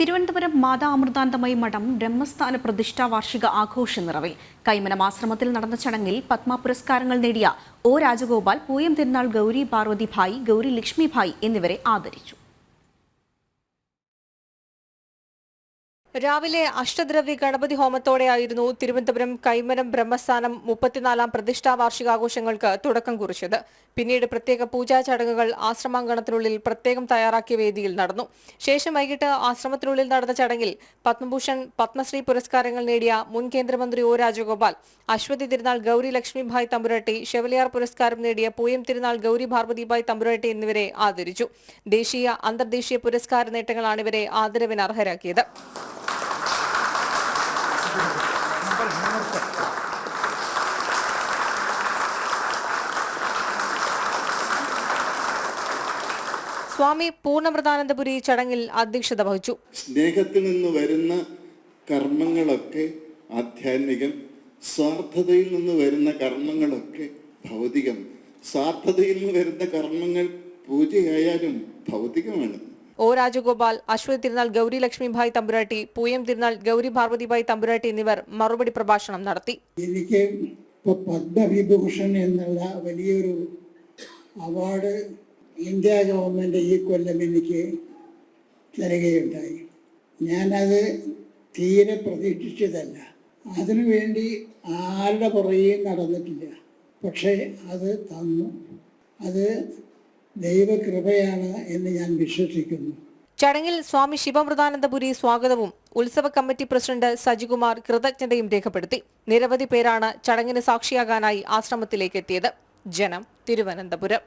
തിരുവനന്തപുരം മാതാ അമൃതാനന്ദമയി മഠം ബ്രഹ്മസ്ഥാന പ്രതിഷ്ഠാ വാർഷിക ആഘോഷ നിറവിൽ കൈമനം ആശ്രമത്തിൽ നടന്ന ചടങ്ങിൽ പത്മ പുരസ്കാരങ്ങൾ നേടിയ ഒ രാജഗോപാൽ, പൂയം തിരുനാൾ ഗൗരി പാർവതി ഭായ്, ഗൗരി ലക്ഷ്മി ഭായ് എന്നിവരെ ആദരിച്ചു. രാവിലെ അഷ്ടദ്രവ്യ ഗണപതി ഹോമത്തോടെയായിരുന്നു തിരുവനന്തപുരം കൈമനം ബ്രഹ്മസ്ഥാനം 34-ാം പ്രതിഷ്ഠാ വാർഷികാഘോഷങ്ങൾക്ക് തുടക്കം കുറിച്ചത്. പിന്നീട് പ്രത്യേക പൂജാ ചടങ്ങുകൾ ആശ്രമാങ്കണത്തിനുള്ളിൽ പ്രത്യേകം തയ്യാറാക്കിയ വേദിയിൽ നടന്നു. ശേഷം വൈകിട്ട് ആശ്രമത്തിനുള്ളിൽ നടന്ന ചടങ്ങിൽ പത്മഭൂഷൺ, പത്മശ്രീ പുരസ്കാരങ്ങൾ നേടിയ മുൻ കേന്ദ്രമന്ത്രി ഒ രാജഗോപാൽ, അശ്വതി തിരുനാൾ ഗൗരി ലക്ഷ്മി ഭായ് തമ്പുരാട്ടി, ഷെവലിയാർ പുരസ്കാരം നേടിയ പൂയം തിരുനാൾ ഗൗരി പാർവതി ഭായ് തമ്പുരാട്ടി എന്നിവരെ ആദരിച്ചു. ദേശീയ, അന്തർദേശീയ പുരസ്കാര നേട്ടങ്ങളാണ് ഇവരെ ആദരവിന് അർഹരാക്കിയത്. സ്വാമി പൂർണ്ണമൃതാനന്ദപുരി ചടങ്ങിൽ അധ്യക്ഷത വഹിച്ചു. സ്നേഹത്തിൽ നിന്ന് വരുന്ന കർമ്മങ്ങളൊക്കെ ആധ്യാത്മികം, സ്വാർത്ഥതയിൽ നിന്ന് വരുന്ന കർമ്മങ്ങളൊക്കെ ഭൗതികം, സ്വാർത്ഥതയിൽ നിന്ന് വരുന്ന കർമ്മങ്ങൾ പൂജയായാലും ഭൗതികമാണ്. ഒ രാജഗോപാൽ, അശ്വതി തിരുനാൾ ഗൗരി ലക്ഷ്മി ഭായ് തമ്പുരാട്ടി, പൂയം തിരുനാൾ ഗൗരി പാർവതി ഭായ് തമ്പുരാട്ടി എന്നിവർ മറുപടി പ്രഭാഷണം നടത്തി. എനിക്ക് പത്മവിഭൂഷൺ എന്നുള്ള വലിയൊരു അവാർഡ് ഇന്ത്യ ഗവൺമെൻറ് ഈ കൊല്ലം എനിക്ക് തരികയുണ്ടായി. ഞാനത് തീരെ പ്രതീക്ഷിച്ചതല്ല. അതിനുവേണ്ടി ആരുടെ പുറകെയും നടന്നിട്ടില്ല. പക്ഷേ അത് തന്നു. അത് ദൈവകൃപയാണ് എന്ന് ഞാൻ വിശ്വസിക്കുന്നു. ചടങ്ങിൽ സ്വാമി ശിവമൃതാനന്ദപുരി സ്വാഗതവും ഉത്സവ കമ്മിറ്റി പ്രസിഡന്റ് സജികുമാർ കൃതജ്ഞതയും രേഖപ്പെടുത്തി. നിരവധി പേരാണ് ചടങ്ങിന് സാക്ഷിയാകാനായി ആശ്രമത്തിലേക്ക് എത്തിയത്. ജനം, തിരുവനന്തപുരം.